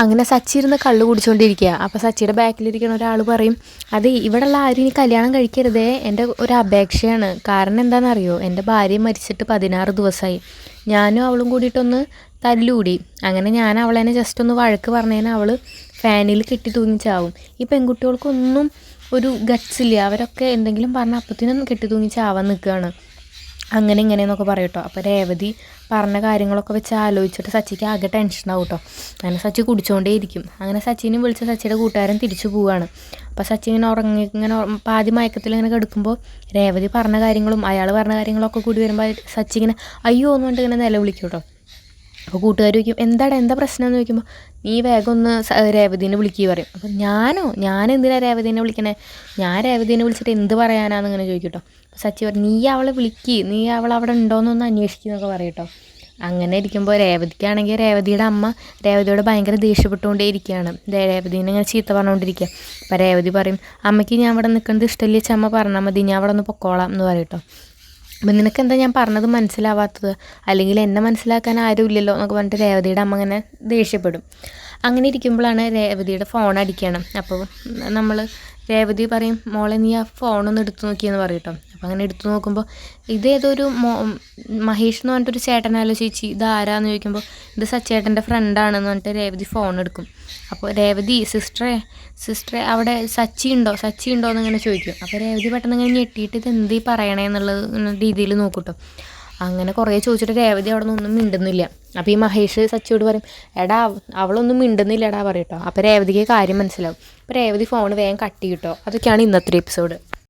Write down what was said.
അങ്ങനെ സച്ചി ഇരുന്ന് കള്ള് കുടിച്ചുകൊണ്ടിരിക്കുക. അപ്പോൾ സച്ചിയുടെ ബാക്കിലിരിക്കുന്ന ഒരാൾ പറയും, അത് ഇവിടെയുള്ള ആരും ഇനി കല്യാണം കഴിക്കരുതേ, എൻ്റെ ഒരു അപേക്ഷയാണ്. കാരണം എന്താണെന്നറിയോ, എൻ്റെ ഭാര്യ മരിച്ചിട്ട് 16 ദിവസമായി. ഞാനും അവളും കൂടിയിട്ടൊന്ന് തല്ലുകൂടി. അങ്ങനെ ഞാൻ അവളെന്നെ ജസ്റ്റ് ഒന്ന് വഴക്ക് പറഞ്ഞതിന് അവൾ ഫാനിൽ കെട്ടി തൂങ്ങിച്ചാവും. ഈ പെൺകുട്ടികൾക്കൊന്നും ഒരു ഗട്ട്സില്ല. അവരൊക്കെ എന്തെങ്കിലും പറഞ്ഞാൽ അപ്പത്തിനൊന്നും കെട്ടി തൂങ്ങിച്ചാവാൻ നിൽക്കുകയാണ്. അങ്ങനെ ഇങ്ങനെയെന്നൊക്കെ പറയും കേട്ടോ. അപ്പോൾ രേവതി പറഞ്ഞ കാര്യങ്ങളൊക്കെ വെച്ച് ആലോചിച്ചിട്ട് സച്ചിക്ക് ആകെ ടെൻഷനാവും കേട്ടോ. അങ്ങനെ സച്ചി കുടിച്ചുകൊണ്ടേയിരിക്കും. അങ്ങനെ സച്ചിനെ വിളിച്ച് സച്ചിയുടെ കൂട്ടുകാരൻ തിരിച്ചു പോവുകയാണ്. അപ്പോൾ സച്ചി ഇങ്ങനെ പാതി മയക്കത്തിൽ ഇങ്ങനെ കിടക്കുമ്പോൾ രേവതി പറഞ്ഞ കാര്യങ്ങളും അയാൾ പറഞ്ഞ കാര്യങ്ങളൊക്കെ കൂടി വരുമ്പോൾ സച്ചി ഇങ്ങനെ അയ്യോ എന്ന് പറഞ്ഞിട്ട് ഇങ്ങനെ നിലവിളിക്കും കേട്ടോ. അപ്പോൾ കൂട്ടുകാർ ചോദിക്കും, എന്താ പ്രശ്നം എന്ന് ചോദിക്കുമ്പോൾ, നീ വേഗം ഒന്ന് രേവതിനെ വിളിക്കുക പറയും. അപ്പം ഞാൻ എന്തിനാണ് രേവതിനെ വിളിക്കണേ, ഞാൻ രേവതിനെ വിളിച്ചിട്ട് എന്ത് പറയാനാന്ന് ഇങ്ങനെ ചോദിക്കും കേട്ടോ. അപ്പോൾ സച്ചി പറയും, നീ അവളെ വിളിക്കുക, നീ അവൾ അവിടെ ഉണ്ടോയെന്നൊന്ന് അന്വേഷിക്കുന്നൊക്കെ പറയും കേട്ടോ. അങ്ങനെ ഇരിക്കുമ്പോൾ രേവതിക്കാണെങ്കിൽ രേവതിയുടെ അമ്മ രേവതിയോട് ഭയങ്കര ദേഷ്യപ്പെട്ടുകൊണ്ടേ ഇരിക്കുകയാണ്. രേവതിനെ ഇങ്ങനെ ചീത്ത പറഞ്ഞുകൊണ്ടിരിക്കുക. അപ്പോൾ രേവതി പറയും, അമ്മയ്ക്ക് ഞാൻ അവിടെ നിൽക്കുന്നത് ഇഷ്ടമില്ല, അമ്മ പറഞ്ഞാൽ മതി, ഞാൻ അവിടെ ഒന്ന് പൊക്കോളാം എന്ന് പറയും കേട്ടോ. അപ്പം നിനക്കെന്താ ഞാൻ പറഞ്ഞത് മനസ്സിലാവാത്തത്, അല്ലെങ്കിൽ എന്നെ മനസ്സിലാക്കാൻ ആരും ഇല്ലല്ലോ എന്നൊക്കെ പറഞ്ഞിട്ട് രേവതിയുടെ അമ്മ ഇങ്ങനെ ദേഷ്യപ്പെടും. അങ്ങനെ ഇരിക്കുമ്പോഴാണ് രേവതിയുടെ ഫോൺ അടിക്കണം. അപ്പോൾ രേവതി പറയും, മോളെ നീ ആ ഫോണൊന്ന് എടുത്തു നോക്കിയെന്ന് പറയും കേട്ടോ. അപ്പോൾ അങ്ങനെ എടുത്തു നോക്കുമ്പോൾ ഇതേതൊരു മഹേഷ് എന്ന് പറഞ്ഞിട്ടൊരു ചേട്ടനാലോ ചേച്ചി, ഇത് ആരാന്ന് ചോദിക്കുമ്പോൾ ഇത് സച്ചേട്ടൻ്റെ ഫ്രണ്ടാണെന്ന് പറഞ്ഞിട്ട് രേവതി ഫോൺ എടുക്കും. അപ്പോൾ രേവതി സിസ്റ്ററെ അവിടെ സച്ചി ഉണ്ടോ എന്നിങ്ങനെ ചോദിക്കും. അപ്പോൾ രേവതി പെട്ടെന്ന് ഇങ്ങനെ ഞെട്ടിയിട്ട് ഇത് എന്ത് പറയണേ എന്നുള്ളത് രീതിയിൽ നോക്കൂട്ടോ. അങ്ങനെ കുറേ ചോദിച്ചിട്ട് രേവതി അവിടെ നിന്നൊന്നും മിണ്ടുന്നില്ല. അപ്പോൾ ഈ മഹേഷ് സച്ചിയോട് പറയും, എടാ അവളൊന്നും മിണ്ടുന്നില്ലടാ പറയും കേട്ടോ. അപ്പോൾ രേവതിക്ക് കാര്യം മനസ്സിലാവും. അപ്പോൾ രേവതി ഫോൺ വേഗം കട്ട് ചെയ്യും കേട്ടോ. അതൊക്കെയാണ് ഇന്നത്തെ ഒരു എപ്പിസോഡ്.